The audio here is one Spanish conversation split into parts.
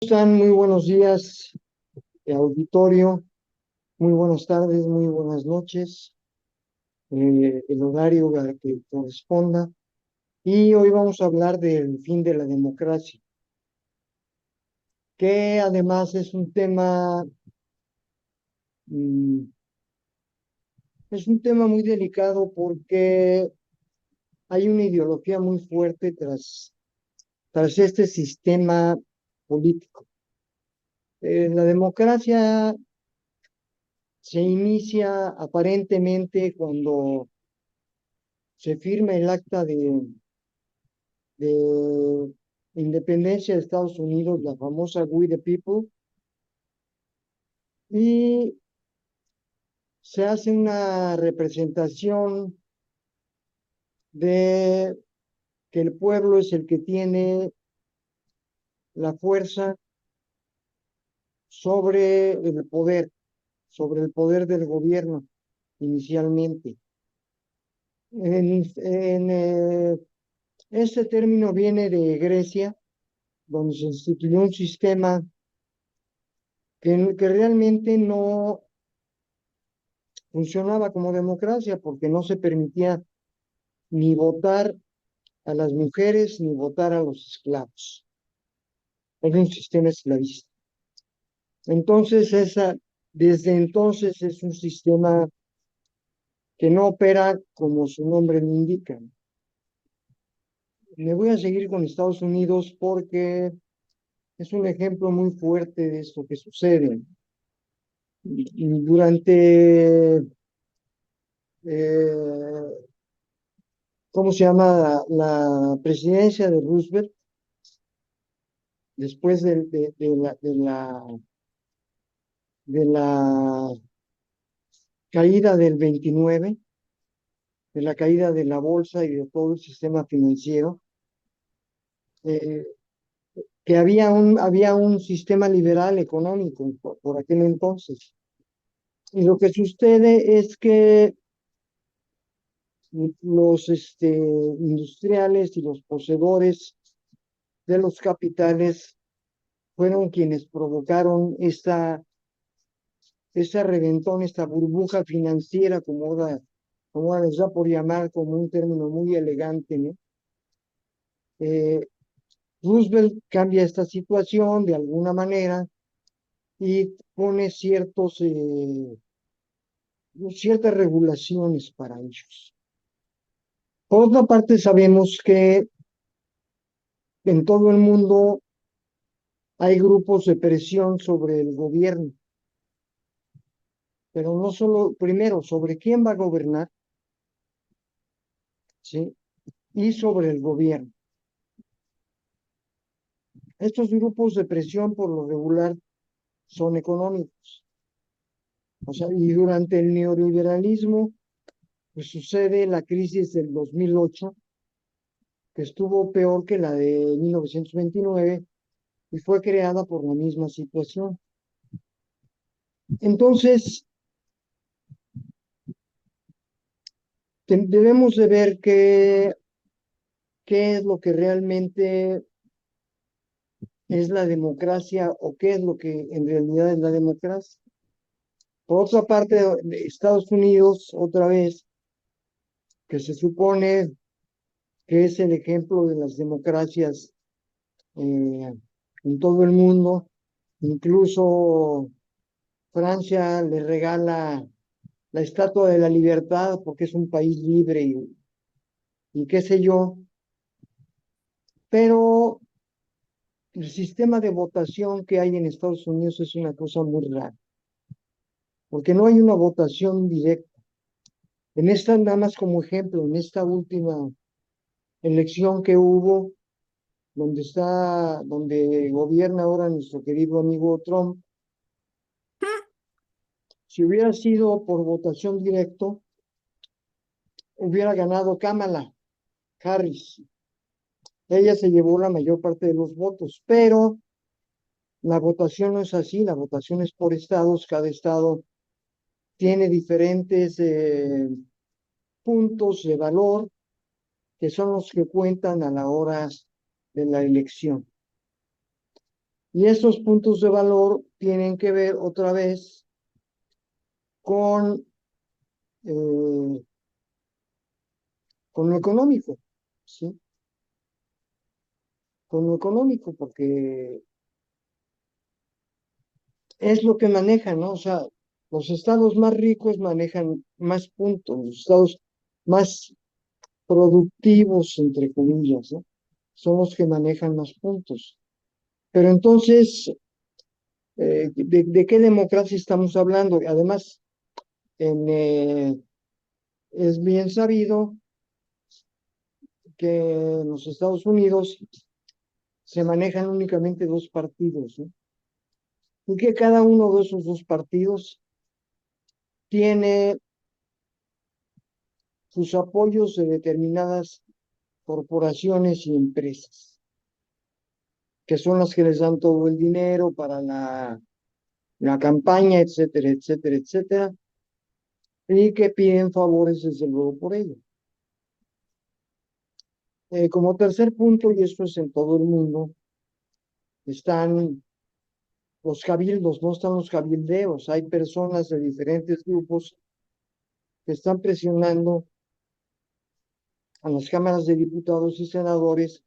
Están? Muy buenos días, auditorio, muy buenas tardes, muy buenas noches, el horario a que corresponda. Y hoy vamos a hablar del fin de la democracia, que además mm, es un tema muy delicado porque hay una ideología muy fuerte tras este sistema político. La democracia se inicia aparentemente cuando se firma el acta de independencia de Estados Unidos, la famosa We the People, y se hace una representación de que el pueblo es el que tiene la fuerza sobre sobre el poder del gobierno inicialmente. Este término viene de Grecia, donde se instituyó un sistema que realmente no funcionaba como democracia porque no se permitía ni votar a las mujeres ni votar a los esclavos. Era un sistema esclavista. Entonces, desde entonces es un sistema que no opera como su nombre lo indica. Me voy a seguir con Estados Unidos porque es un ejemplo muy fuerte de esto que sucede. Durante, eh, ¿cómo se llama? La presidencia de Roosevelt, después de la caída del 29, de la caída de la bolsa y de todo el sistema financiero, eh, que había un sistema liberal económico por aquel entonces. Y lo que sucede es que los industriales y los poseedores de los capitales fueron quienes provocaron esta reventón, esta burbuja financiera, como ahora les da por llamar, como un término muy elegante, ¿no? Eh, Roosevelt cambia esta situación de alguna manera y pone ciertas regulaciones para ellos. Por otra parte, sabemos que en todo el mundo hay grupos de presión sobre el gobierno, pero no solo, primero, sobre quién va a gobernar, ¿sí? Y sobre el gobierno. Estos grupos de presión, por lo regular, son económicos. O sea, y durante el neoliberalismo, pues sucede la crisis del 2008, que estuvo peor que la de 1929 y fue creada por la misma situación. Entonces, debemos de ver qué es lo que realmente es la democracia o qué es lo que en realidad es la democracia. Por otra parte, de Estados Unidos, otra vez, que se supone que es el ejemplo de las democracias eh, en todo el mundo, incluso Francia le regala la Estatua de la Libertad porque es un país libre y qué sé yo, pero el sistema de votación que hay en Estados Unidos es una cosa muy rara, porque no hay una votación directa. En esta, nada más como ejemplo, en esta última elección que hubo, donde gobierna ahora nuestro querido amigo Trump, si hubiera sido por votación directo, hubiera ganado Kamala Harris. Ella se llevó la mayor parte de los votos, pero la votación no es así, la votación es por estados, cada estado tiene diferentes puntos de valor que son los que cuentan a la hora de la elección. Y estos puntos de valor tienen que ver otra vez con, eh, con lo económico, ¿sí? Con lo económico, porque es lo que manejan, ¿no? O sea, los estados más ricos manejan más puntos, los estados más productivos, entre comillas, ¿no? Son los que manejan más puntos. Pero entonces, ¿de qué democracia estamos hablando? Además, es bien sabido que en los Estados Unidos se manejan únicamente dos partidos, ¿no? Y que cada uno de esos dos partidos tiene sus apoyos de determinadas corporaciones y empresas, que son las que les dan todo el dinero para la campaña, etcétera, etcétera, etcétera, y que piden favores desde luego por ello. Como tercer punto, y esto es en todo el mundo, están los cabildos, no están los cabildeos. Hay personas de diferentes grupos que están presionando a las cámaras de diputados y senadores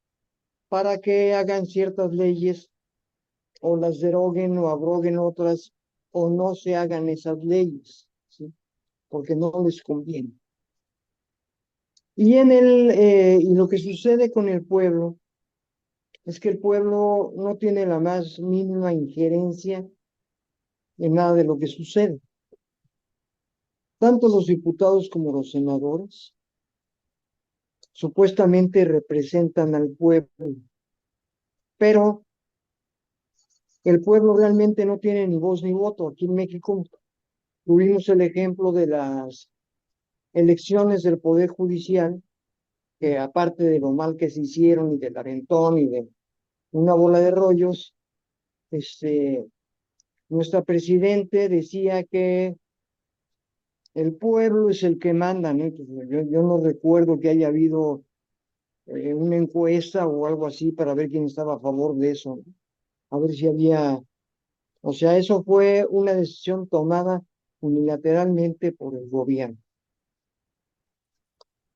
para que hagan ciertas leyes o las deroguen o abroguen otras o no se hagan esas leyes, ¿sí? Porque no les conviene. Y lo que sucede con el pueblo es que el pueblo no tiene la más mínima injerencia en nada de lo que sucede. Tanto los diputados como los senadores supuestamente representan al pueblo, pero el pueblo realmente no tiene ni voz ni voto. Aquí en México tuvimos el ejemplo de las elecciones del Poder Judicial, que aparte de lo mal que se hicieron y del aventón y de una bola de rollos, este, nuestra presidente decía que el pueblo es el que manda, ¿no? Entonces, yo no recuerdo que haya habido una encuesta o algo así para ver quién estaba a favor de eso, ¿no? A ver si había, o sea, eso fue una decisión tomada unilateralmente por el gobierno.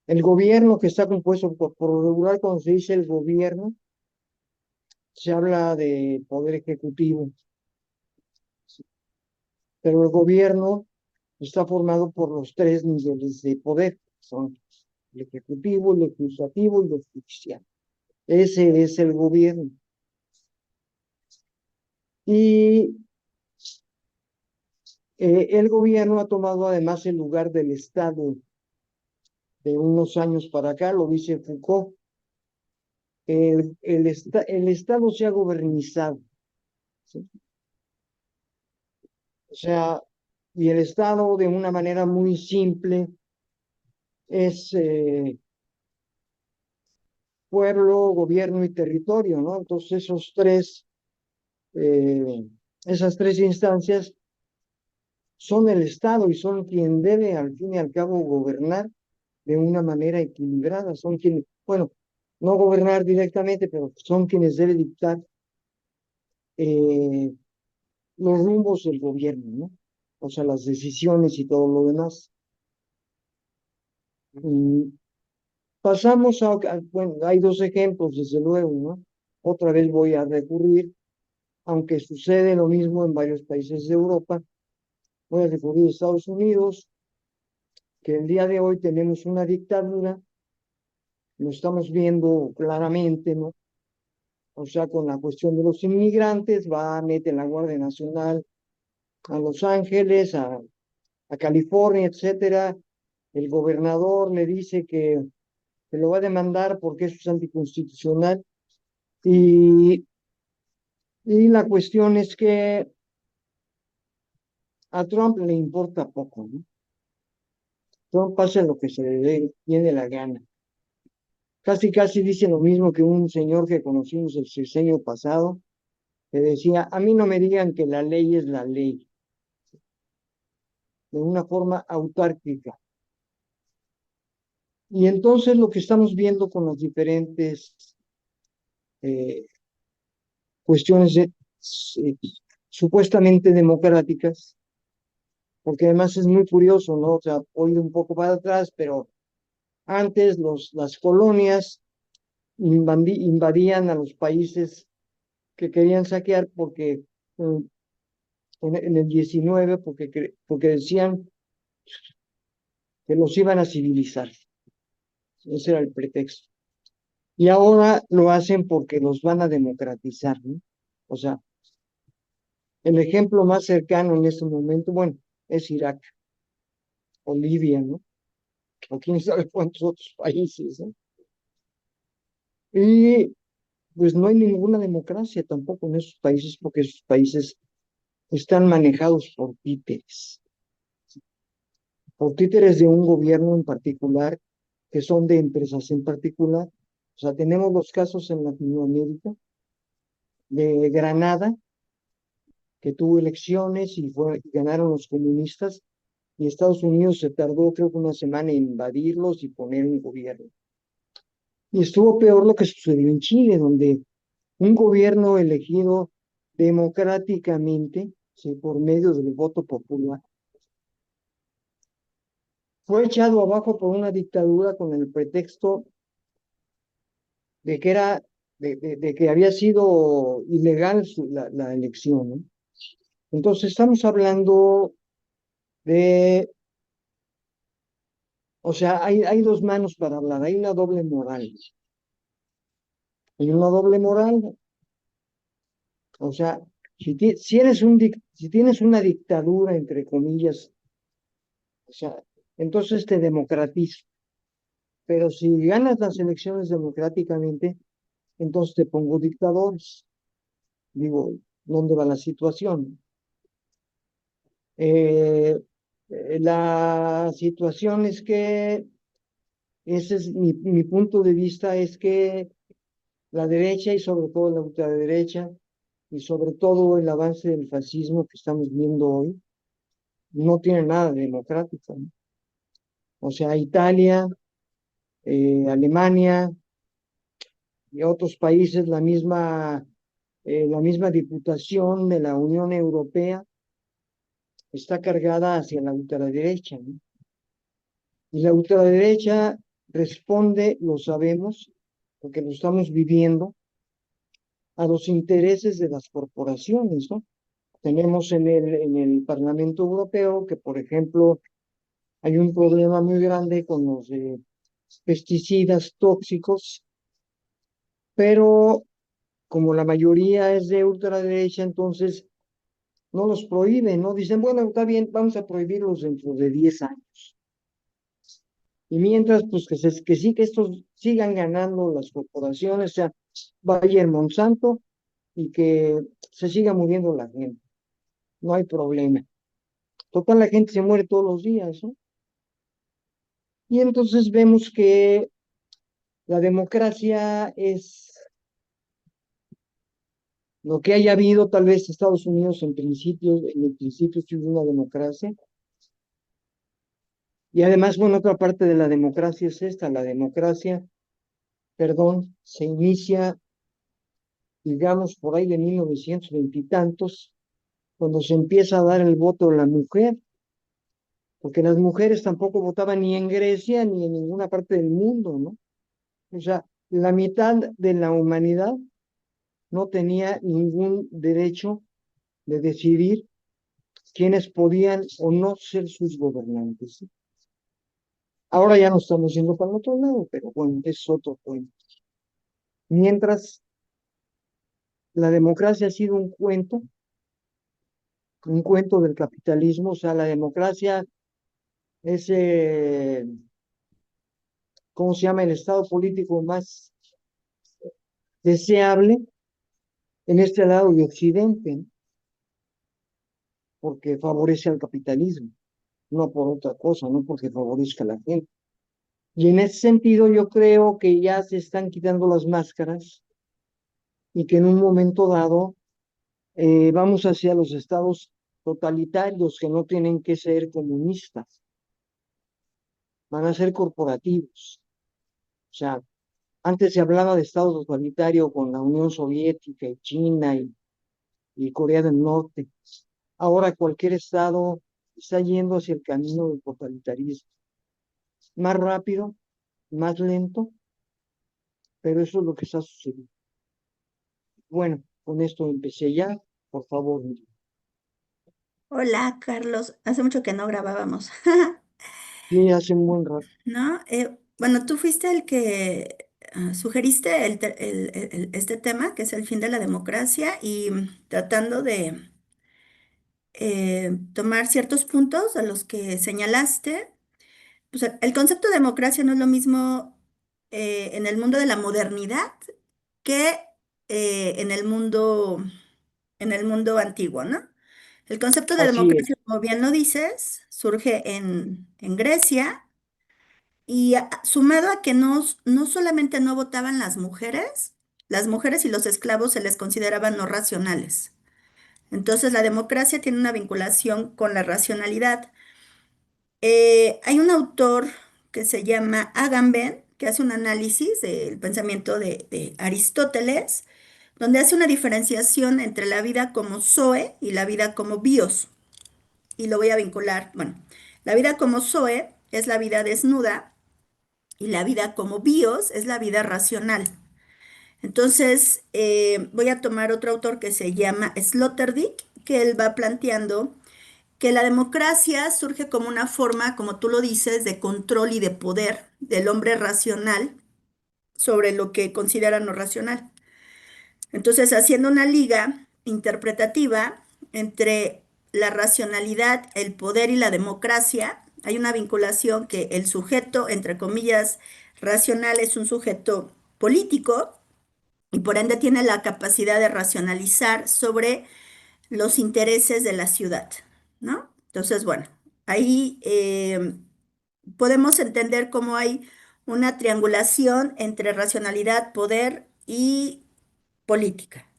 El gobierno que está compuesto por lo regular, cuando se dice el gobierno, se habla de poder ejecutivo, pero el gobierno está formado por los tres niveles de poder, son el ejecutivo, el legislativo y el judicial. Ese es el gobierno. Y el gobierno ha tomado además el lugar del Estado de unos años para acá, lo dice Foucault. El Estado se ha gobernizado, ¿sí? O sea, y el Estado de una manera muy simple es pueblo, gobierno y territorio, ¿no? Entonces eh, esas tres instancias son el Estado y son quien debe al fin y al cabo gobernar de una manera equilibrada, son quienes, bueno, no gobernar directamente, pero son quienes deben dictar eh, los rumbos del gobierno, ¿no? O sea, las decisiones y todo lo demás. Y pasamos bueno, hay dos ejemplos, desde luego, ¿no? Otra vez voy a recurrir, aunque sucede lo mismo en varios países de Europa, voy a recurrir a Estados Unidos, que el día de hoy tenemos una dictadura, lo estamos viendo claramente, ¿no? O sea, con la cuestión de los inmigrantes, mete la Guardia Nacional a Los Ángeles, a California, etcétera. El gobernador le dice que lo va a demandar porque eso es anticonstitucional. Y, y la cuestión es que a Trump le importa poco, ¿no? Trump hace lo que se le tiene la gana. Casi, casi dice lo mismo que un señor que conocimos el sexenio pasado, que decía, a mí no me digan que la ley es la ley, de una forma autárquica. Y entonces lo que estamos viendo con las diferentes eh, cuestiones eh, supuestamente democráticas, porque además es muy curioso, ¿no? O sea, voy un poco para atrás, pero antes las colonias invadían a los países que querían saquear porque en el 19, porque decían que los iban a civilizar. Ese era el pretexto. Y ahora lo hacen porque los van a democratizar, ¿no? O sea, el ejemplo más cercano en este momento, bueno, es Irak o Libia, ¿no? O quién sabe cuántos otros países, ¿no? Y pues no hay ninguna democracia tampoco en esos países porque esos países están manejados por títeres de un gobierno en particular, que son de empresas en particular. O sea, tenemos los casos en Latinoamérica de Granada, que tuvo elecciones y ganaron los comunistas, y Estados Unidos se tardó creo que una semana en invadirlos y poner un gobierno. Y estuvo peor lo que sucedió en Chile, donde un gobierno elegido democráticamente, sí, por medio del voto popular, fue echado abajo por una dictadura con el pretexto de que era, de que había sido ilegal la elección, ¿no? Entonces estamos hablando de, o sea, hay dos manos para hablar, hay una doble moral. Hay una doble moral, o sea, si tienes una dictadura, entre comillas, o sea, entonces te democratizas. Pero si ganas las elecciones democráticamente, entonces te pongo dictadores. Digo, ¿dónde va la situación? Eh, la situación es que, ese es mi punto de vista, es que la derecha y sobre todo la ultraderecha y sobre todo el avance del fascismo que estamos viendo hoy, no tiene nada de democrático, ¿no? O sea, Italia, Alemania y otros países, la misma diputación de la Unión Europea está cargada hacia la ultraderecha, ¿no? Y la ultraderecha responde, lo sabemos, porque lo estamos viviendo, a los intereses de las corporaciones, ¿no? Tenemos en el Parlamento Europeo que, por ejemplo, hay un problema muy grande con los pesticidas tóxicos, pero como la mayoría es de ultraderecha, entonces no los prohíben, ¿no? Dicen, bueno, está bien, vamos a prohibirlos dentro de 10 años. Y mientras, pues que sí, que estos sigan ganando las corporaciones, o sea, Bayer Monsanto, y que se siga muriendo la gente. No hay problema. Total, la gente se muere todos los días, ¿no? Y entonces vemos que la democracia es lo que haya habido, tal vez Estados Unidos en el principio sí hubo una democracia. Y además, bueno, otra parte de la democracia es esta, la democracia, perdón, se inicia, digamos, por ahí de 1920 y tantos, cuando se empieza a dar el voto a la mujer, porque las mujeres tampoco votaban ni en Grecia ni en ninguna parte del mundo, ¿no? O sea, la mitad de la humanidad no tenía ningún derecho de decidir quiénes podían o no ser sus gobernantes, ¿sí? Ahora ya no estamos yendo para el otro lado, pero bueno, es otro cuento. Mientras la democracia ha sido un cuento del capitalismo, o sea, la democracia es, ¿cómo se llama? El estado político más deseable en este lado de Occidente, ¿no? Porque favorece al capitalismo, no por otra cosa, no porque favorezca a la gente. Y en ese sentido yo creo que ya se están quitando las máscaras y que en un momento dado vamos hacia los estados totalitarios que no tienen que ser comunistas, van a ser corporativos. O sea, antes se hablaba de estado totalitario con la Unión Soviética y China, y Corea del Norte. Ahora cualquier estado está yendo hacia el camino del totalitarismo. Más rápido, más lento, pero eso es lo que está sucediendo. Bueno, con esto empecé ya. Por favor, Hola, Carlos. Hace mucho que no grabábamos, sí, hace un buen rato. ¿no? Bueno, tú fuiste el que sugeriste este tema, que es el fin de la democracia, y tratando de tomar ciertos puntos a los que señalaste. Pues el concepto de democracia no es lo mismo en el mundo de la modernidad que en el mundo antiguo, ¿no? El concepto de Así es, democracia, como bien lo dices, surge en Grecia y sumado a que no solamente no votaban las mujeres y los esclavos se les consideraban no racionales. Entonces la democracia tiene una vinculación con la racionalidad. Hay un autor que se llama Agamben, que hace un análisis del pensamiento de Aristóteles, donde hace una diferenciación entre la vida como zoe y la vida como bios. Y lo voy a vincular. Bueno, la vida como zoe es la vida desnuda y la vida como bios es la vida racional. Entonces, voy a tomar otro autor que se llama Sloterdijk, que él va planteando que la democracia surge como una forma, como tú lo dices, de control y de poder del hombre racional sobre lo que considera no racional. Entonces, haciendo una liga interpretativa entre la racionalidad, el poder y la democracia, hay una vinculación que el sujeto, entre comillas, racional es un sujeto político y por ende tiene la capacidad de racionalizar sobre los intereses de la ciudad, ¿no? Entonces, bueno, ahí podemos entender cómo hay una triangulación entre racionalidad, poder y política.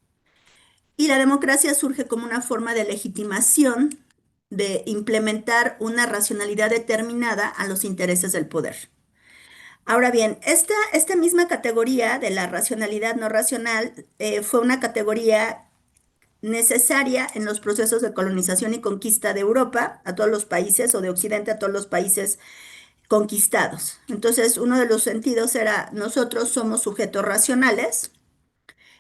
Y la democracia surge como una forma de legitimación de implementar una racionalidad determinada a los intereses del poder. Ahora bien, esta misma categoría de la racionalidad no racional fue una categoría necesaria en los procesos de colonización y conquista de Europa a todos los países o de Occidente a todos los países conquistados. Entonces, uno de los sentidos era nosotros somos sujetos racionales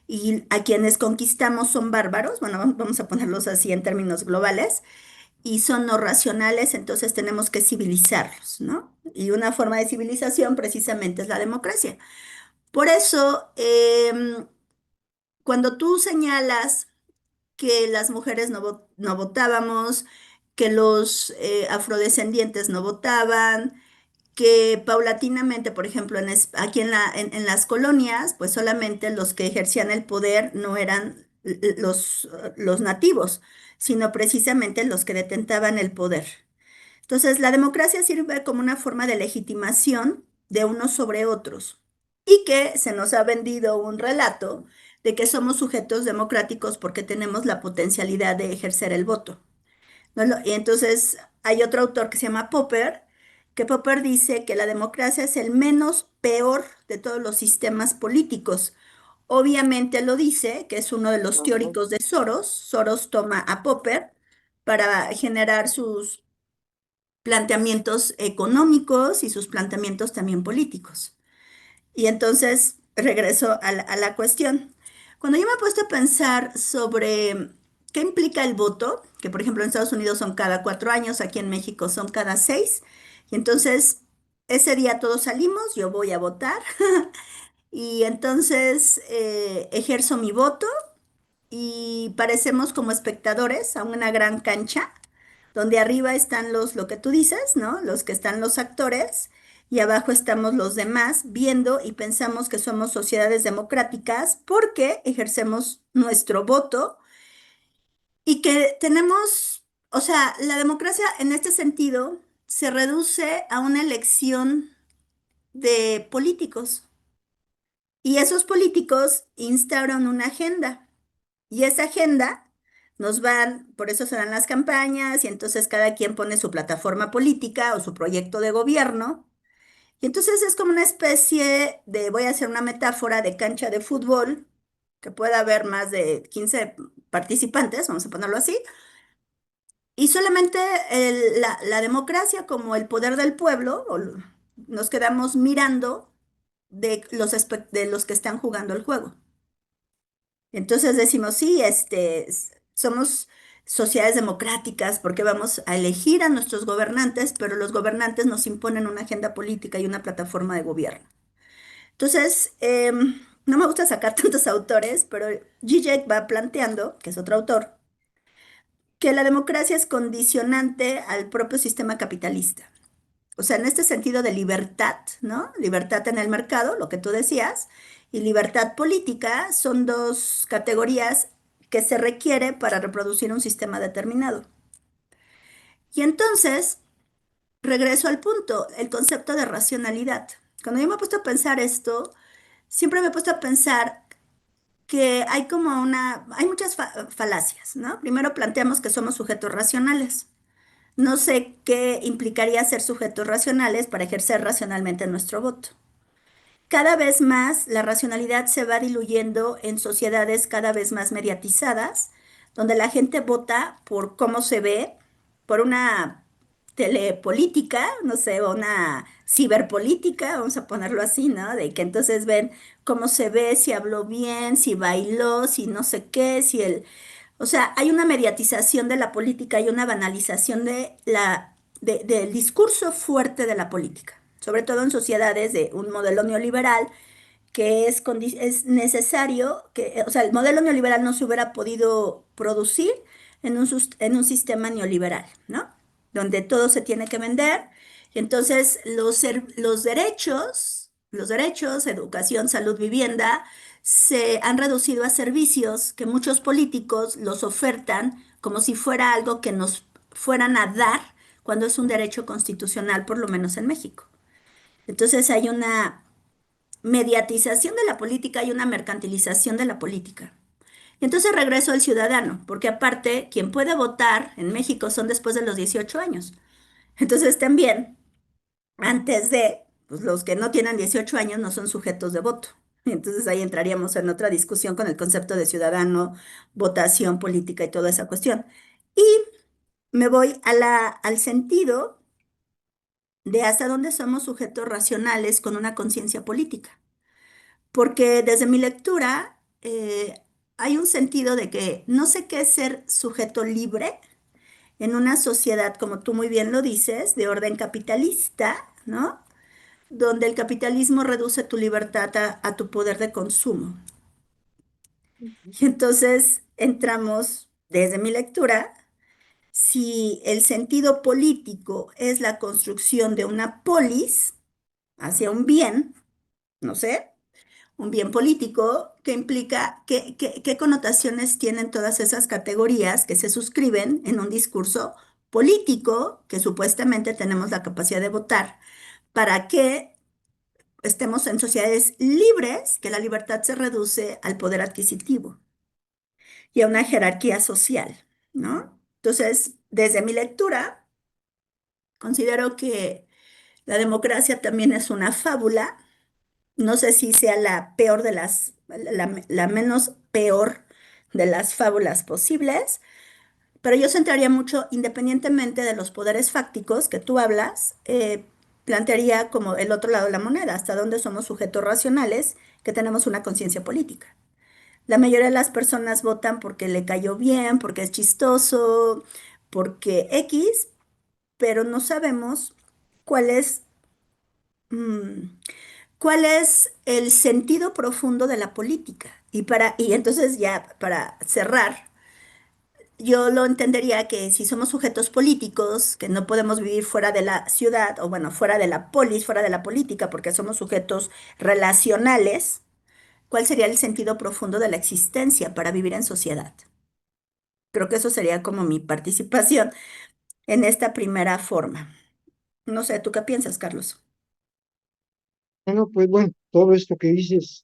y a quienes conquistamos son bárbaros, bueno, vamos a ponerlos así en términos globales, y son no racionales, entonces tenemos que civilizarlos, ¿no? Y una forma de civilización precisamente es la democracia. Por eso, cuando tú señalas que las mujeres no votábamos, que los afrodescendientes no votaban, que paulatinamente, por ejemplo, aquí en las colonias, pues solamente los que ejercían el poder no eran los nativos, sino precisamente los que detentaban el poder. Entonces, la democracia sirve como una forma de legitimación de unos sobre otros y que se nos ha vendido un relato de que somos sujetos democráticos porque tenemos la potencialidad de ejercer el voto. ¿No? Y entonces hay otro autor que se llama Popper, que Popper dice que la democracia es el menos peor de todos los sistemas políticos. Obviamente lo dice, que es uno de los ajá, teóricos de Soros. Soros toma a Popper para generar sus planteamientos económicos y sus planteamientos también políticos. Y entonces regreso a la cuestión. Cuando yo me he puesto a pensar sobre qué implica el voto, que por ejemplo en Estados Unidos son cada 4 años, aquí en México son cada 6, y entonces ese día todos salimos, yo voy a votar, y entonces ejerzo mi voto y parecemos como espectadores a una gran cancha donde arriba están lo que tú dices, ¿no? Los que están los actores y abajo estamos los demás viendo y pensamos que somos sociedades democráticas porque ejercemos nuestro voto y que tenemos, o sea, la democracia en este sentido se reduce a una elección de políticos y esos políticos instauran una agenda. Y esa agenda nos van, por eso se dan las campañas y entonces cada quien pone su plataforma política o su proyecto de gobierno. Y entonces es como una especie de, voy a hacer una metáfora de cancha de fútbol, que pueda haber más de 15 participantes, vamos a ponerlo así, y solamente la democracia como el poder del pueblo, nos quedamos mirando de los que están jugando el juego. Entonces decimos, sí, somos sociedades democráticas porque vamos a elegir a nuestros gobernantes, pero los gobernantes nos imponen una agenda política y una plataforma de gobierno. Entonces, no me gusta sacar tantos autores, pero Zizek va planteando, que es otro autor, que la democracia es condicionante al propio sistema capitalista. O sea, en este sentido de libertad, ¿no? Libertad en el mercado, lo que tú decías, y libertad política son dos categorías que se requiere para reproducir un sistema determinado. Y entonces, regreso al punto, el concepto de racionalidad. Cuando yo me he puesto a pensar esto, siempre me he puesto a pensar que hay muchas falacias, ¿no? Primero planteamos que somos sujetos racionales. No sé qué implicaría ser sujetos racionales para ejercer racionalmente nuestro voto. Cada vez más la racionalidad se va diluyendo en sociedades cada vez más mediatizadas, donde la gente vota por cómo se ve, por una telepolítica, no sé, o una ciberpolítica, vamos a ponerlo así, ¿no? De que entonces ven cómo se ve, si habló bien, si bailó, si no sé qué, si el... O sea, hay una mediatización de la política y una banalización del discurso fuerte de la política, sobre todo en sociedades de un modelo neoliberal que es necesario que, o sea, el modelo neoliberal no se hubiera podido producir en un sistema neoliberal, ¿no? Donde todo se tiene que vender. Entonces, los derechos, educación, salud, vivienda, se han reducido a servicios que muchos políticos los ofertan como si fuera algo que nos fueran a dar cuando es un derecho constitucional, por lo menos en México. Entonces hay una mediatización de la política y una mercantilización de la política. Y entonces regreso al ciudadano, porque aparte, quien puede votar en México son después de los 18 años. Entonces también, antes de, pues los que no tienen 18 años no son sujetos de voto. Y entonces ahí entraríamos en otra discusión con el concepto de ciudadano, votación política y toda esa cuestión. Y me voy al sentido de hasta dónde somos sujetos racionales con una conciencia política. Porque desde mi lectura hay un sentido de que no sé qué es ser sujeto libre en una sociedad, como tú muy bien lo dices, de orden capitalista, ¿no? Donde el capitalismo reduce tu libertad a tu poder de consumo. Y entonces entramos, desde mi lectura, si el sentido político es la construcción de una polis hacia un bien, no sé, un bien político que implica qué connotaciones tienen todas esas categorías que se suscriben en un discurso político que supuestamente tenemos la capacidad de votar para que estemos en sociedades libres, que la libertad se reduce al poder adquisitivo y a una jerarquía social, ¿no? Entonces, desde mi lectura, considero que la democracia también es una fábula. No sé si sea la peor de la menos peor de las fábulas posibles, pero yo centraría mucho, independientemente de los poderes fácticos que tú hablas, plantearía como el otro lado de la moneda, hasta dónde somos sujetos racionales que tenemos una conciencia política. La mayoría de las personas votan porque le cayó bien, porque es chistoso, porque X, pero no sabemos cuál es mm, ¿cuál es el sentido profundo de la política? Y entonces ya para cerrar, yo lo entendería que si somos sujetos políticos, que no podemos vivir fuera de la ciudad, o bueno, fuera de la polis, fuera de la política, porque somos sujetos relacionales, ¿cuál sería el sentido profundo de la existencia para vivir en sociedad? Creo que eso sería como mi participación en esta primera forma. No sé, ¿tú qué piensas, Carlos? Bueno, pues bueno, todo esto que dices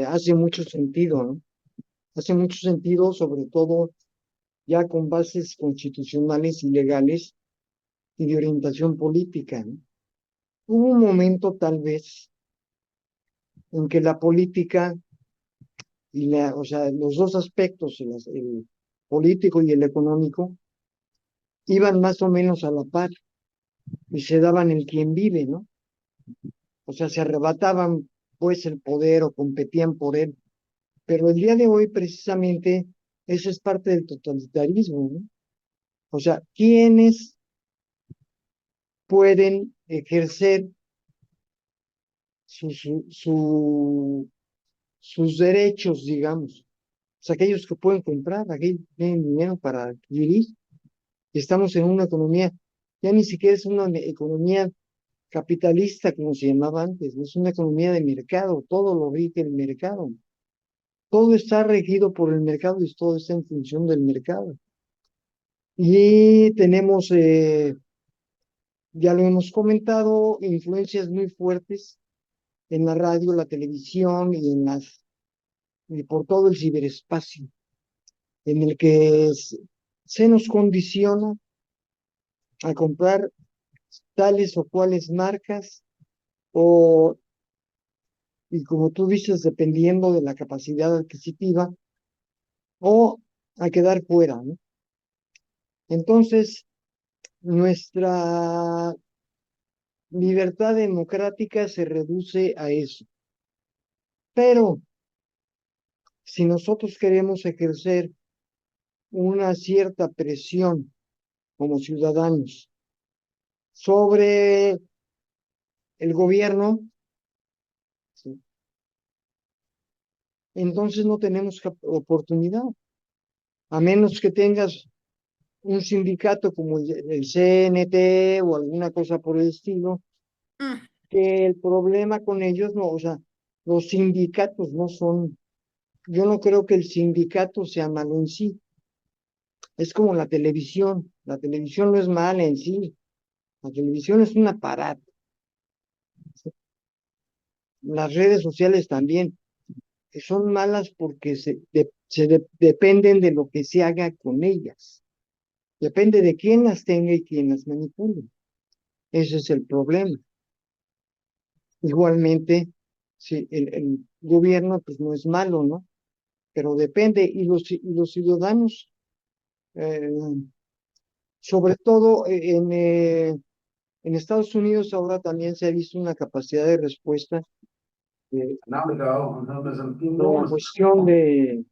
hace mucho sentido, ¿no? Hace mucho sentido, sobre todo ya con bases constitucionales y legales y de orientación política, ¿no? Hubo un momento tal vez en que la política o sea, los dos aspectos, el político y el económico, iban más o menos a la par y se daban el quien vive, ¿no? O sea, se arrebataban pues el poder o competían por él. Pero el día de hoy, precisamente, eso es parte del totalitarismo, ¿no? O sea, ¿quiénes pueden ejercer sus derechos, digamos? O sea, aquellos que pueden comprar, aquellos que tienen dinero para adquirir. Y estamos en una economía, ya ni siquiera es una economía capitalista como se llamaba antes, no es una economía de mercado, todo lo rige el mercado. Todo está regido por el mercado y todo está en función del mercado. Y tenemos, ya lo hemos comentado, influencias muy fuertes en la radio, la televisión y por todo el ciberespacio, en el que se nos condiciona a comprar tales o cuales marcas, o, y como tú dices, dependiendo de la capacidad adquisitiva, o a quedar fuera, ¿no? Entonces, nuestra libertad democrática se reduce a eso. Pero si nosotros queremos ejercer una cierta presión como ciudadanos sobre el gobierno, ¿sí? Entonces no tenemos oportunidad, a menos que tengas un sindicato como el CNT o alguna cosa por el estilo, Mm, que el problema con ellos no, o sea, los sindicatos no son, yo no creo que el sindicato sea malo en sí, es como la televisión no es mala en sí, la televisión es un aparato, las redes sociales también, que son malas porque dependen de lo que se haga con ellas, depende de quién las tenga y quién las manipule, ese es el problema. Igualmente, sí, el gobierno pues no es malo, ¿no? Pero depende, y los ciudadanos, eh, sobre todo en Estados Unidos ahora también se ha visto una capacidad de respuesta con la cuestión de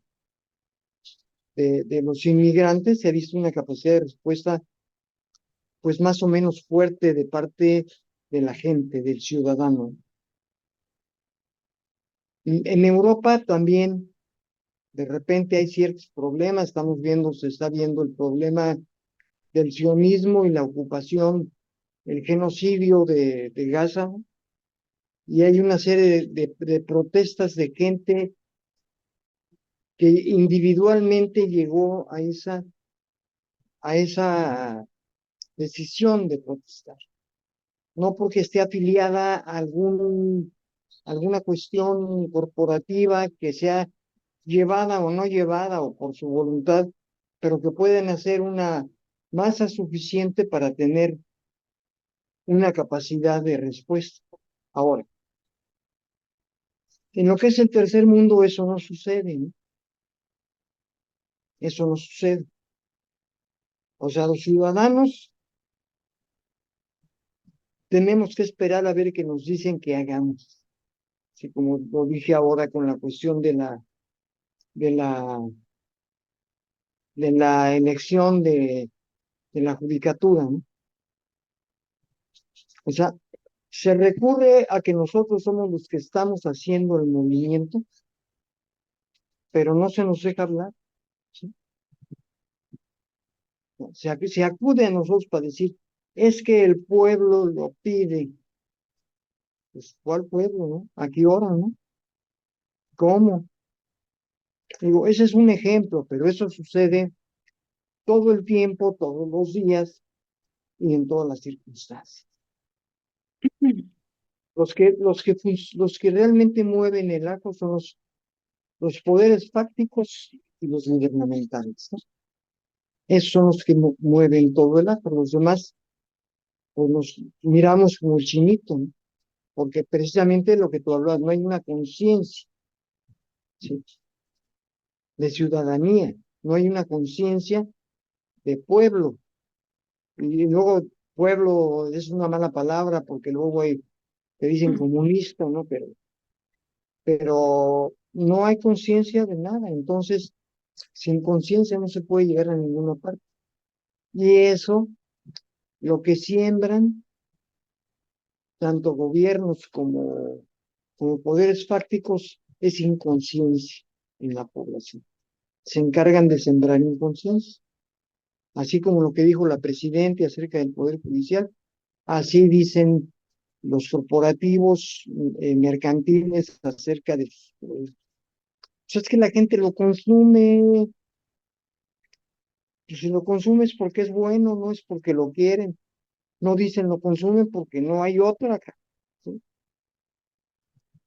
los inmigrantes, se ha visto una capacidad de respuesta pues más o menos fuerte de parte de la gente, del ciudadano. En Europa también de repente hay ciertos problemas, se está viendo el problema del sionismo y la ocupación, el genocidio de Gaza, y hay una serie de protestas de gente que individualmente llegó a esa decisión de protestar, no porque esté afiliada a alguna cuestión corporativa que sea llevada o no llevada o por su voluntad, pero que pueden hacer una masa suficiente para tener una capacidad de respuesta. Ahora, en lo que es el tercer mundo, eso no sucede, ¿no? Eso no sucede. O sea, los ciudadanos tenemos que esperar a ver qué nos dicen que hagamos. Así como lo dije ahora con la cuestión de la, de la elección de la judicatura, ¿no? O sea, se recurre a que nosotros somos los que estamos haciendo el movimiento, pero no se nos deja hablar, ¿sí? Se acude a nosotros para decir, es que el pueblo lo pide. Pues, ¿cuál pueblo, no? ¿A qué hora, no? ¿Cómo? Digo, ese es un ejemplo, pero eso sucede todo el tiempo, todos los días y en todas las circunstancias. Los que realmente mueven el arco son los poderes fácticos y los gubernamentales, ¿no? Esos son los que mueven todo el arco. Los demás, pues los miramos como el chinito, ¿no? Porque precisamente lo que tú hablas, no hay una conciencia, ¿sí? de ciudadanía, no hay una conciencia de pueblo. Y luego pueblo es una mala palabra porque luego te dicen Mm. comunista, ¿no? Pero no hay conciencia de nada. Entonces, sin conciencia no se puede llegar a ninguna parte. Y eso, lo que siembran, tanto gobiernos como poderes fácticos, es inconsciencia en la población. Se encargan de sembrar inconsciencia. Así como lo que dijo la presidenta acerca del Poder Judicial, así dicen los corporativos mercantiles acerca de sus poderes. Pues es que la gente lo consume, pues si lo consume es porque es bueno, no es porque lo quieren. No dicen lo consumen porque no hay otra, ¿sí?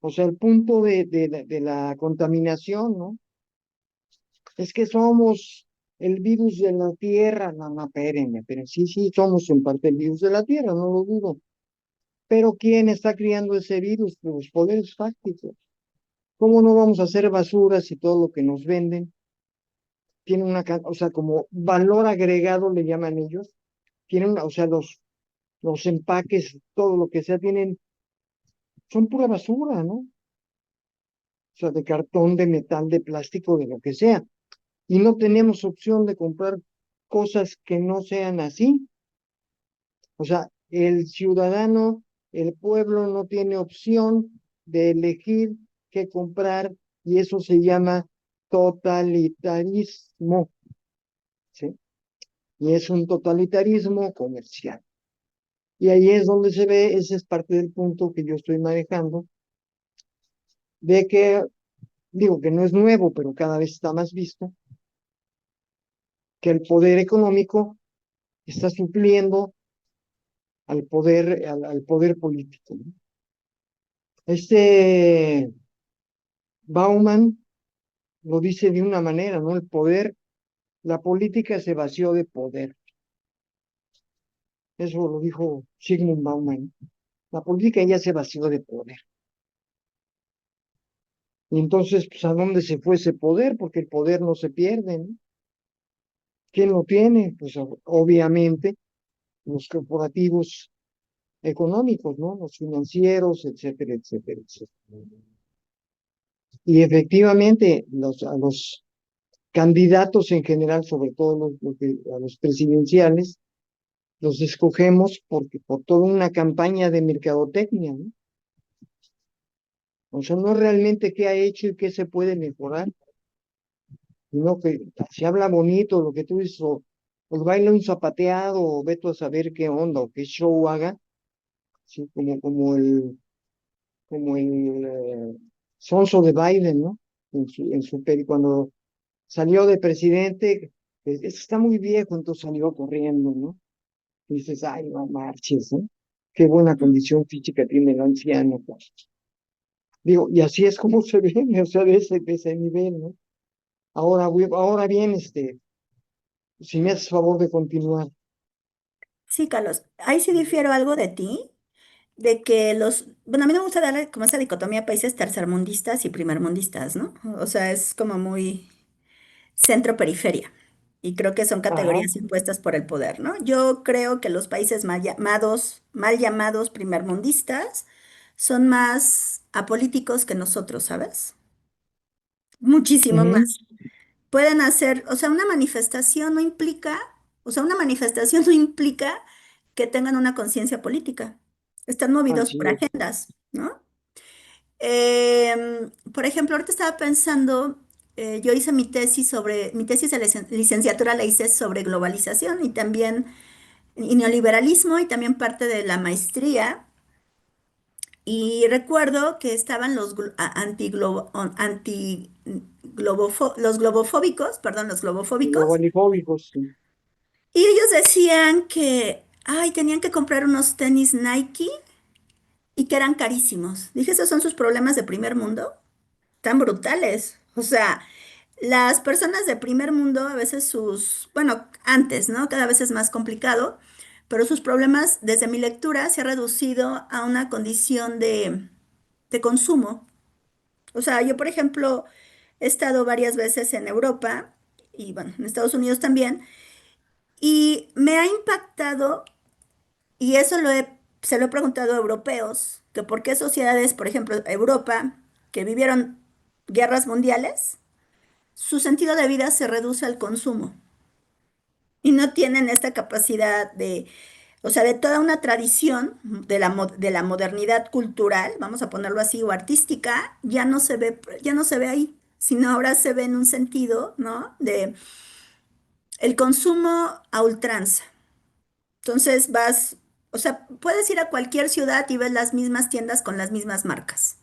O sea, el punto de la contaminación, ¿no? Es que somos el virus de la tierra, no, no, espérenme, pero sí, sí, somos en parte el virus de la tierra, no lo dudo. Pero ¿quién está criando ese virus? Pues los poderes fácticos. ¿Cómo no vamos a hacer basura si todo lo que nos venden tiene o sea, como valor agregado le llaman ellos, tienen, o sea, los empaques, todo lo que sea, son pura basura, ¿no? O sea, de cartón, de metal, de plástico, de lo que sea. Y no tenemos opción de comprar cosas que no sean así. O sea, el ciudadano, el pueblo no tiene opción de elegir qué comprar y eso se llama totalitarismo, ¿sí? Y es un totalitarismo comercial. Y ahí es donde se ve, ese es parte del punto que yo estoy manejando, de que, digo que no es nuevo, pero cada vez está más visto, que el poder económico está supliendo al poder político, ¿no? Este Bauman lo dice de una manera, ¿no? El poder, la política se vació de poder. Eso lo dijo Sigmund Bauman. La política ya se vació de poder. Y entonces, pues, ¿a dónde se fue ese poder? Porque el poder no se pierde, ¿no? ¿Quién lo tiene? Pues obviamente los corporativos económicos, ¿no? Los financieros, etcétera, etcétera, etcétera. Y efectivamente, a los candidatos en general, sobre todo a los presidenciales, los escogemos por toda una campaña de mercadotecnia, ¿no? O sea, no realmente qué ha hecho y qué se puede mejorar, sino que se habla bonito, lo que tú dices, o baila un zapateado, o ve tú a saber qué onda, o qué show haga, ¿sí? Como el sonso de Biden, ¿no? Cuando salió de presidente, está muy viejo, entonces salió corriendo, ¿no? Y dices, ay, no marches, ¿no? Qué buena condición física tiene el anciano, pues. Digo, y así es como se ve, o sea, de ese nivel, ¿no? Ahora bien, si me haces favor de continuar. Sí, Carlos, ahí sí difiero algo de ti, de que bueno, a mí no me gusta darle como esa dicotomía a países tercermundistas y primermundistas, ¿no? O sea, es como muy centro-periferia. Y creo que son Ajá. categorías impuestas por el poder, ¿no? Yo creo que los países mal llamados primermundistas son más apolíticos que nosotros, ¿sabes? Muchísimo Ujú. más. Pueden hacer, o sea, una manifestación no implica que tengan una conciencia política. Están movidos Así por es. agendas, ¿no? Por ejemplo, ahorita estaba pensando, yo hice mi tesis de licenciatura la hice sobre globalización y también y neoliberalismo y también parte de la maestría. Y recuerdo que estaban los globofóbicos, perdón, los globofóbicos, Globalifóbicos, sí. y ellos decían que, ay, tenían que comprar unos tenis Nike y que eran carísimos. Dije, esos son sus problemas de primer mundo, tan brutales. O sea, las personas de primer mundo, a veces bueno, antes, ¿no? Cada vez es más complicado, pero sus problemas, desde mi lectura, se ha reducido a una condición de consumo. O sea, yo, por ejemplo, He estado varias veces en Europa y bueno, en Estados Unidos también, y me ha impactado, y eso se lo he preguntado a europeos, que por qué sociedades, por ejemplo, Europa, que vivieron guerras mundiales, su sentido de vida se reduce al consumo y no tienen esta capacidad de, o sea, de toda una tradición de la modernidad cultural, vamos a ponerlo así, o artística, ya no se ve ahí, sino ahora se ve en un sentido, ¿no? De el consumo a ultranza. Entonces o sea, puedes ir a cualquier ciudad y ves las mismas tiendas con las mismas marcas,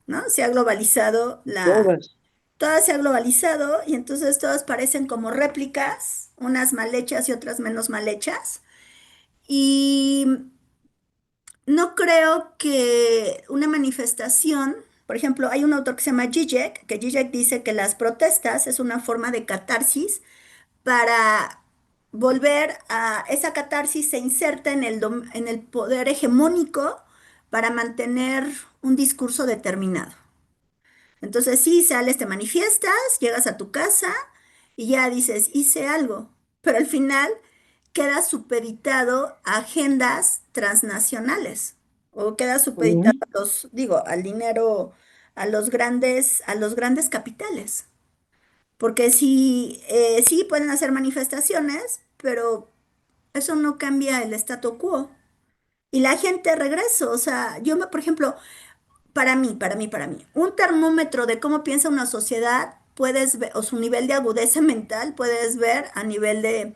¿no? Se ha globalizado Todas. todas se ha globalizado y entonces todas parecen como réplicas, unas mal hechas y otras menos mal hechas. Y no creo que una manifestación, por ejemplo, hay un autor que se llama Zizek, que Zizek dice que las protestas es una forma de catarsis para volver a esa catarsis se inserta en en el poder hegemónico para mantener un discurso determinado. Entonces sí, sales, te manifiestas, llegas a tu casa y ya dices, hice algo, pero al final queda supeditado a agendas transnacionales o queda supeditado Ujú. a digo, al dinero, a los grandes capitales. Porque sí, sí pueden hacer manifestaciones, pero eso no cambia el statu quo. Y la gente regresa, o sea, por ejemplo, para mí, un termómetro de cómo piensa una sociedad, puedes ver, o su nivel de agudeza mental, puedes ver a nivel de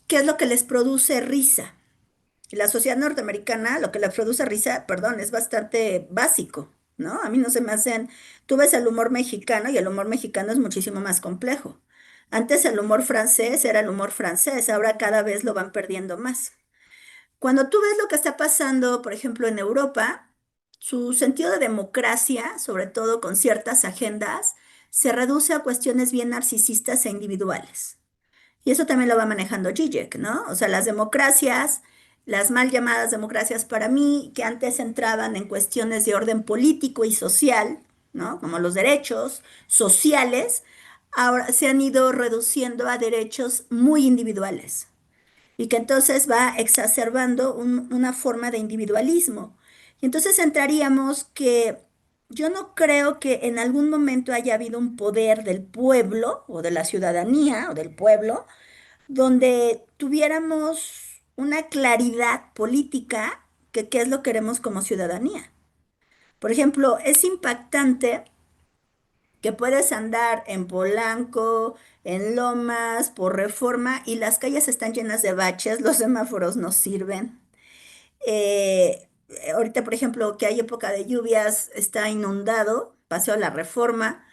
qué es lo que les produce risa. Y la sociedad norteamericana, lo que le produce risa, perdón, es bastante básico, ¿no? A mí no se me hacen, tú ves el humor mexicano y el humor mexicano es muchísimo más complejo. Antes el humor francés era el humor francés, ahora cada vez lo van perdiendo más. Cuando tú ves lo que está pasando, por ejemplo, en Europa, su sentido de democracia, sobre todo con ciertas agendas, se reduce a cuestiones bien narcisistas e individuales. Y eso también lo va manejando Zizek, ¿no? O sea, las democracias, las mal llamadas democracias para mí, que antes entraban en cuestiones de orden político y social, ¿no? Como los derechos sociales, ahora se han ido reduciendo a derechos muy individuales y que entonces va exacerbando una forma de individualismo. Y entonces entraríamos que yo no creo que en algún momento haya habido un poder del pueblo o de la ciudadanía o del pueblo donde tuviéramos una claridad política que qué es lo que queremos como ciudadanía. Por ejemplo, es impactante que puedes andar en Polanco, en Lomas, por Reforma, y las calles están llenas de baches, los semáforos no sirven. Ahorita, por ejemplo, que hay época de lluvias, está inundado, Paseo a la Reforma,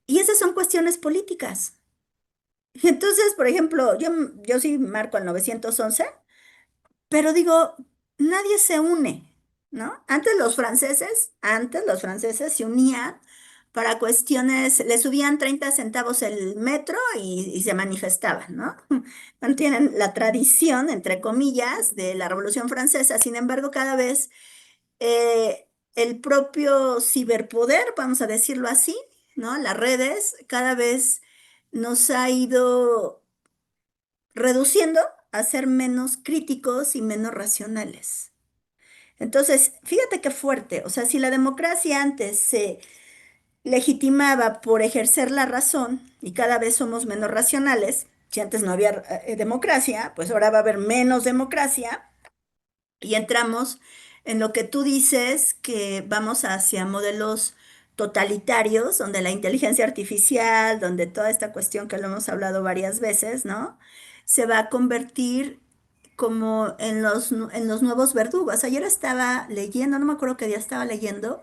y esas son cuestiones políticas. Y entonces, por ejemplo, yo sí marco al 911. Pero digo, nadie se une, ¿no? Antes los franceses se unían para cuestiones, le subían 30 centavos el metro y se manifestaban, ¿no? Mantienen la tradición, entre comillas, de la Revolución Francesa. Sin embargo, cada vez el propio ciberpoder, vamos a decirlo así, ¿no? Las redes, cada vez nos ha ido reduciendo a ser menos críticos y menos racionales. Entonces, fíjate qué fuerte, o sea, si la democracia antes se legitimaba por ejercer la razón y cada vez somos menos racionales, si antes no había democracia, pues ahora va a haber menos democracia y entramos en lo que tú dices, que vamos hacia modelos totalitarios, donde la inteligencia artificial, donde toda esta cuestión que lo hemos hablado varias veces, ¿no? Se va a convertir como en en los nuevos verdugos. Ayer estaba leyendo, no me acuerdo qué día estaba leyendo,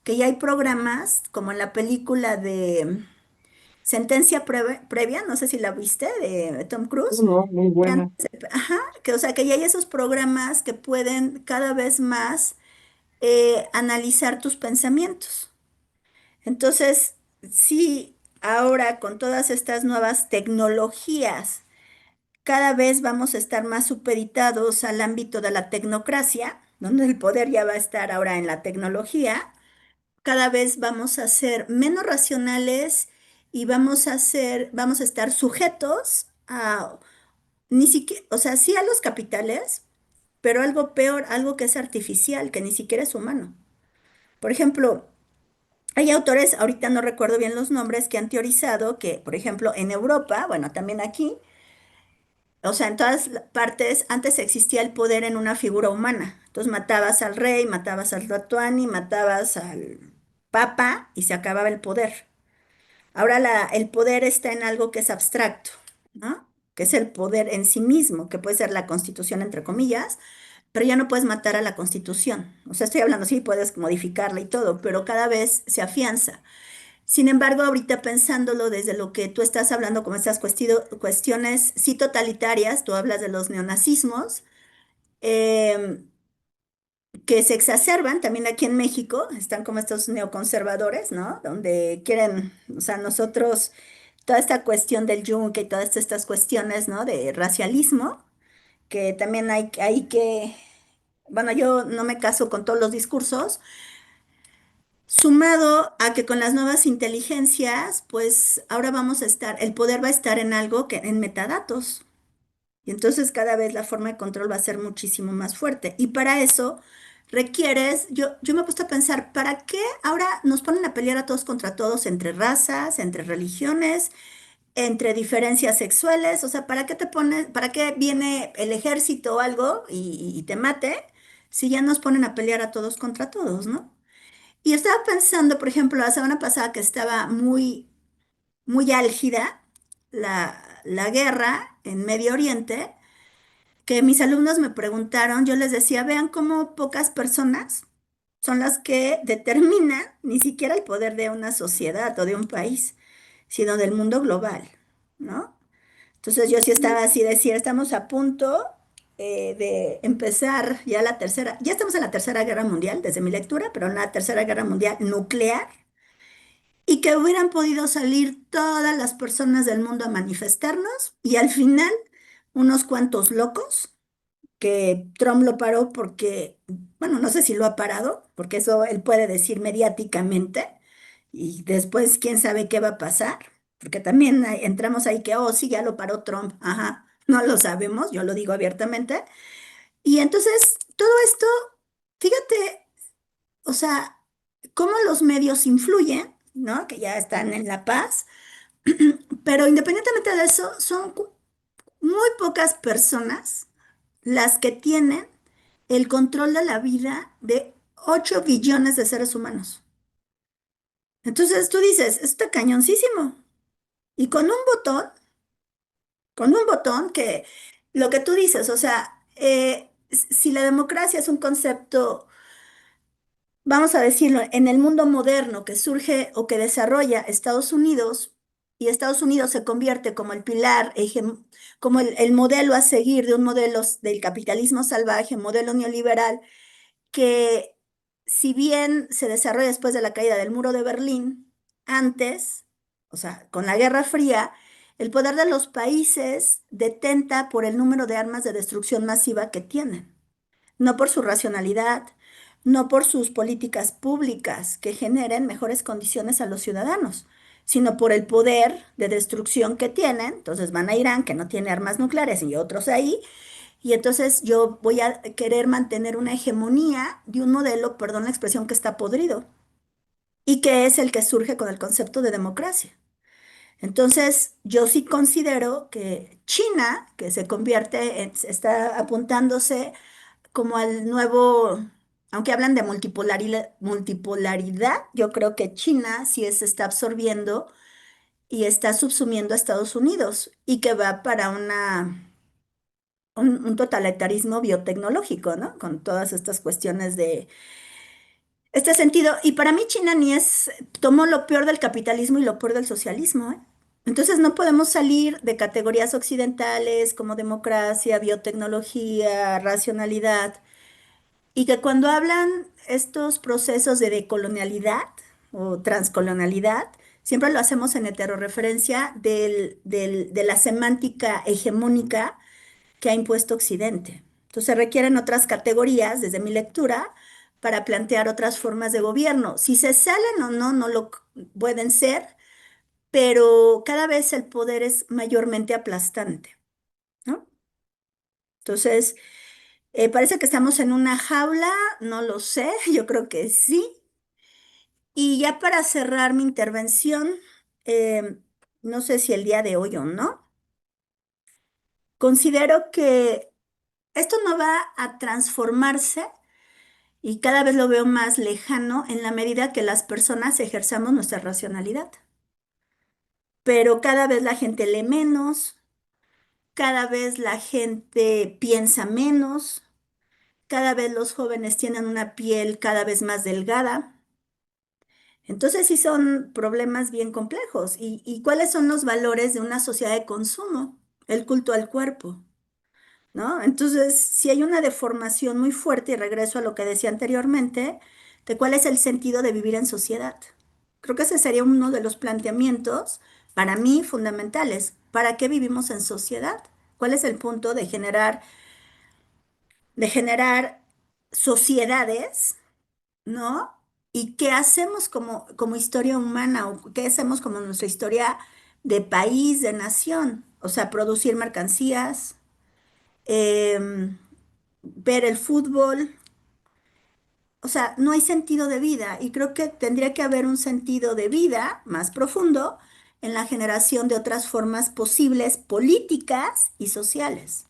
que ya hay programas, como en la película de Sentencia Previa, no sé si la viste, de Tom Cruise, No, muy que buena. ajá, que o sea, que ya hay esos programas que pueden cada vez más analizar tus pensamientos. Entonces, sí, ahora con todas estas nuevas tecnologías, cada vez vamos a estar más supeditados al ámbito de la tecnocracia, donde el poder ya va a estar ahora en la tecnología. cada vez vamos a ser menos racionales y vamos a estar sujetos a, ni siquiera, o sea, sí a los capitales, pero algo peor, algo que es artificial, que ni siquiera es humano. Por ejemplo, hay autores, ahorita no recuerdo bien los nombres, que han teorizado que, por ejemplo, en Europa, bueno, también aquí, o sea, en todas partes, antes existía el poder en una figura humana. Entonces matabas al rey, matabas al ratuani, matabas al papa y se acababa el poder. Ahora el poder está en algo que es abstracto, ¿no? Que es el poder en sí mismo, que puede ser la constitución, entre comillas, pero ya no puedes matar a la constitución. O sea, estoy hablando, sí, puedes modificarla y todo, pero cada vez se afianza. Sin embargo, ahorita pensándolo desde lo que tú estás hablando, como estas cuestiones sí totalitarias, tú hablas de los neonazismos, eh, que se exacerban también aquí en México, están como estos neoconservadores, ¿no? Donde quieren, o sea, nosotros, toda esta cuestión del yunque y todas estas cuestiones, ¿no? De racialismo, que también hay que, bueno, yo no me caso con todos los discursos, sumado a que con las nuevas inteligencias, pues ahora vamos a estar, el poder va a estar en algo que en metadatos. Y entonces cada vez la forma de control va a ser muchísimo más fuerte. Y para eso requieres, yo me he puesto a pensar, ¿para qué ahora nos ponen a pelear a todos contra todos entre razas, entre religiones, entre diferencias sexuales? O sea, ¿para qué te pones, para qué viene el ejército o algo y te mate si ya nos ponen a pelear a todos contra todos, ¿no? Y estaba pensando, por ejemplo, la semana pasada que estaba muy álgida la guerra en Medio Oriente, que mis alumnos me preguntaron, yo les decía, vean cómo pocas personas son las que determinan ni siquiera el poder de una sociedad o de un país, sino del mundo global, ¿no? Entonces yo sí estaba así, decía, estamos a punto de empezar ya la tercera, ya estamos en la tercera guerra mundial, desde mi lectura, pero en la tercera guerra mundial nuclear, y que hubieran podido salir todas las personas del mundo a manifestarnos, y al final unos cuantos locos que Trump lo paró porque, bueno, no sé si lo ha parado, porque eso él puede decir mediáticamente, y después quién sabe qué va a pasar, porque también entramos ahí que, oh, sí, ya lo paró Trump, ajá, no lo sabemos, yo lo digo abiertamente. Y entonces, todo esto, fíjate, o sea, cómo los medios influyen, ¿no? Que ya están en la paz, pero independientemente de eso, son muy pocas personas las que tienen el control de la vida de 8 billones de seres humanos. Entonces tú dices, esto está cañoncísimo. Y con un botón que lo que tú dices, o sea, si la democracia es un concepto, vamos a decirlo, en el mundo moderno que surge o que desarrolla Estados Unidos, y Estados Unidos se convierte como el pilar, como el modelo a seguir de un modelo del capitalismo salvaje, modelo neoliberal, que si bien se desarrolla después de la caída del muro de Berlín, antes, o sea, con la Guerra Fría, el poder de los países detenta por el número de armas de destrucción masiva que tienen, no por su racionalidad, no por sus políticas públicas que generen mejores condiciones a los ciudadanos, sino por el poder de destrucción que tienen. Entonces van a Irán, que no tiene armas nucleares, y otros ahí, y entonces yo voy a querer mantener una hegemonía de un modelo, perdón la expresión, que está podrido y que es el que surge con el concepto de democracia. Entonces, yo sí considero que China, que se convierte, está apuntándose como al nuevo, aunque hablan de multipolaridad, yo creo que China sí está absorbiendo y está subsumiendo a Estados Unidos y que va para un totalitarismo biotecnológico, ¿no? Con todas estas cuestiones de este sentido. Y para mí China ni es, tomó lo peor del capitalismo y lo peor del socialismo, ¿eh? Entonces no podemos salir de categorías occidentales como democracia, biotecnología, racionalidad, y que cuando hablan estos procesos de decolonialidad o transcolonialidad, siempre lo hacemos en heterorreferencia de la semántica hegemónica que ha impuesto Occidente. Entonces requieren otras categorías, desde mi lectura, para plantear otras formas de gobierno. Si se salen o no, no lo pueden ser, pero cada vez el poder es mayormente aplastante, ¿no? Entonces, parece que estamos en una jaula, no lo sé, yo creo que sí. Y ya para cerrar mi intervención, eh, no sé si el día de hoy o no, considero que esto no va a transformarse y cada vez lo veo más lejano en la medida que las personas ejerzamos nuestra racionalidad. Pero cada vez la gente lee menos, cada vez la gente piensa menos, cada vez los jóvenes tienen una piel cada vez más delgada. Entonces sí son problemas bien complejos. ¿Y cuáles son los valores de una sociedad de consumo? El culto al cuerpo, ¿no? Entonces, si hay una deformación muy fuerte, y regreso a lo que decía anteriormente, de cuál es el sentido de vivir en sociedad. Creo que ese sería uno de los planteamientos para mí fundamentales. ¿Para qué vivimos en sociedad? ¿Cuál es el punto de generar sociedades, ¿no? ¿Y qué hacemos como historia humana o qué hacemos como nuestra historia de país, de nación? O sea, producir mercancías, em, ver el fútbol. O sea, no hay sentido de vida y creo que tendría que haber un sentido de vida más profundo en la generación de otras formas posibles políticas y sociales.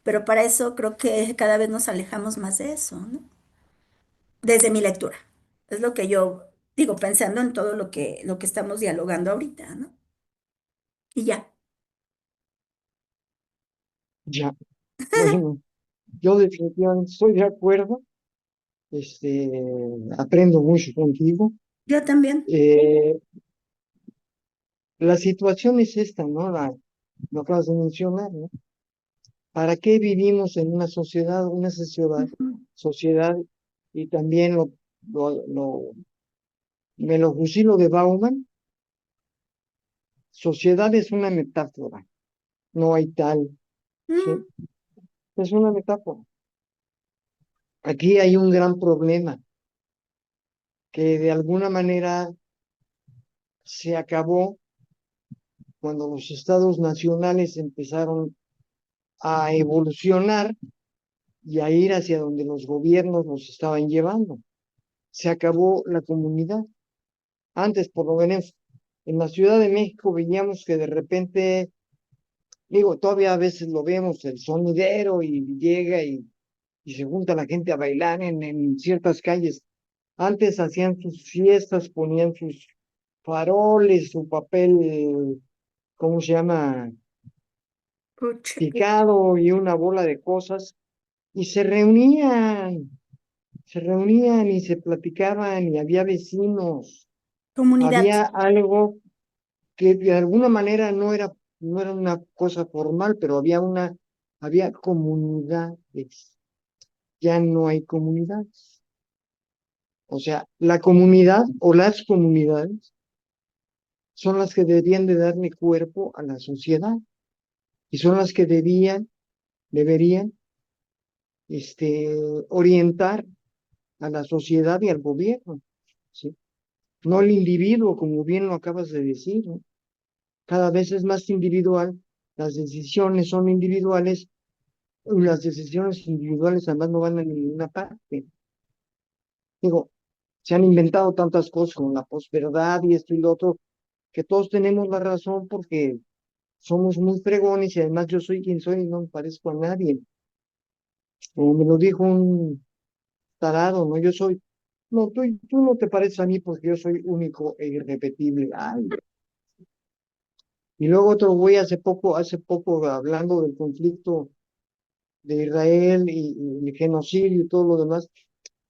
Pero para eso creo que cada vez nos alejamos más de eso, ¿no? Desde mi lectura. Es lo que yo digo pensando en todo lo que estamos dialogando ahorita, ¿no? Y ya. Ya, bueno, yo definitivamente estoy de acuerdo, este, aprendo mucho contigo. Yo también. Eh, la situación es esta, ¿no? Lo acabas de mencionar, ¿no? ¿Para qué vivimos en una sociedad, Ujú. sociedad, y también me lo fusilo de Bauman, sociedad es una metáfora, no hay tal, ¿sí? Mm, Es una metáfora. Aquí hay un gran problema que de alguna manera se acabó cuando los estados nacionales empezaron a evolucionar y a ir hacia donde los gobiernos los estaban llevando. Se acabó la comunidad. Antes, por lo menos, en la Ciudad de México veíamos que de repente, digo, todavía a veces lo vemos, el sonidero y llega y se junta la gente a bailar en ciertas calles. Antes hacían sus fiestas, ponían sus faroles, su papel, ¿cómo se llama? pucha, Picado y una bola de cosas, y se reunían y se platicaban y había vecinos, comunidad. había algo que de alguna manera no era una cosa formal, pero había comunidades, ya no hay comunidades. O sea, la comunidad o las comunidades son las que deberían de darle cuerpo a la sociedad y son las que deberían, orientar a la sociedad y al gobierno, ¿sí? No el individuo, como bien lo acabas de decir, ¿no? Cada vez es más individual, las decisiones son individuales, y las decisiones individuales además no van a ninguna parte. Digo, se han inventado tantas cosas como la posverdad y esto y lo otro, que todos tenemos la razón porque somos muy fregones y además yo soy quien soy y no me parezco a nadie. Como me lo dijo un tarado, ¿no? No, tú no te pareces a mí porque yo soy único e irrepetible. Ay. Y luego otro güey hace poco hablando del conflicto de Israel y el genocidio y todo lo demás,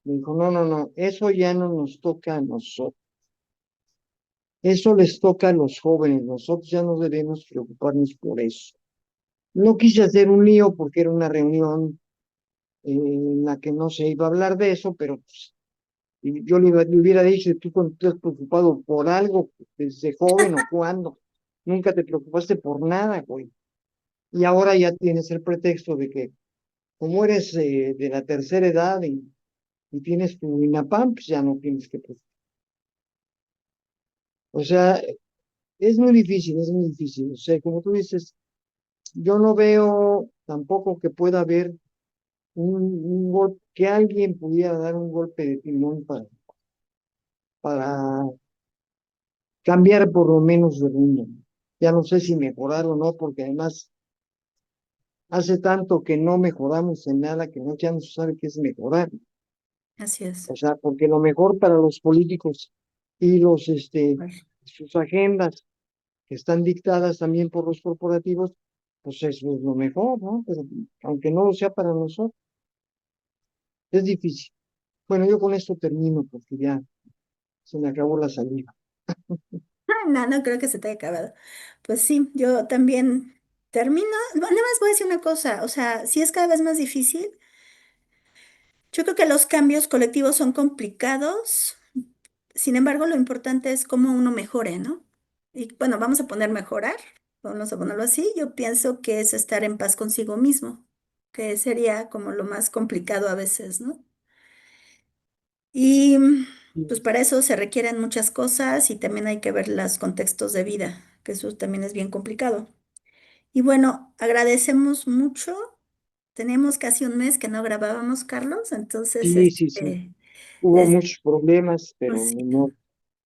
me dijo, no, no, no, eso ya no nos toca a nosotros. Eso les toca a los jóvenes, nosotros ya no debemos preocuparnos por eso. No quise hacer un lío porque era una reunión en la que no se iba a hablar de eso, pero pues, y yo le hubiera dicho, tú cuando estás preocupado por algo desde joven o cuando, nunca te preocupaste por nada, güey. Y ahora ya tienes el pretexto de que como eres de la tercera edad y tienes tu INAPAM, pues ya no tienes que, pues, o sea, es muy difícil, es muy difícil. O sea, como tú dices, yo no veo tampoco que pueda haber un golpe, que alguien pudiera dar un golpe de timón para cambiar por lo menos de rumbo. Ya no sé si mejorar o no, porque además hace tanto que no mejoramos en nada que no, ya no se sabe qué es mejorar. Así es. O sea, porque lo mejor para los políticos y sus agendas que están dictadas también por los corporativos, pues eso es lo mejor, ¿no? Pero aunque no lo sea para nosotros, es difícil. Bueno, yo con esto termino porque ya se me acabó la saliva. No, no creo que se te haya acabado. Pues sí, yo también termino. Bueno, nada más voy a decir una cosa, o sea, si es cada vez más difícil. Yo creo que los cambios colectivos son complicados, sin embargo, lo importante es cómo uno mejore, ¿no? Y bueno, vamos a poner mejorar, vamos a ponerlo así. Yo pienso que es estar en paz consigo mismo, que sería como lo más complicado a veces, ¿no? Y pues para eso se requieren muchas cosas y también hay que ver los contextos de vida, que eso también es bien complicado. Y bueno, agradecemos mucho. Teníamos casi un mes que no grabábamos, Carlos, entonces, Sí, sí, sí. Hubo muchos problemas, pero pues, no, aquí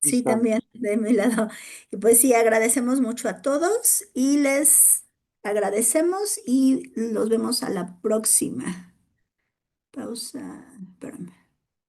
sí, también estamos. de mi lado. Y pues sí, agradecemos mucho a todos y les agradecemos y los vemos a la próxima. Pausa. Espérame.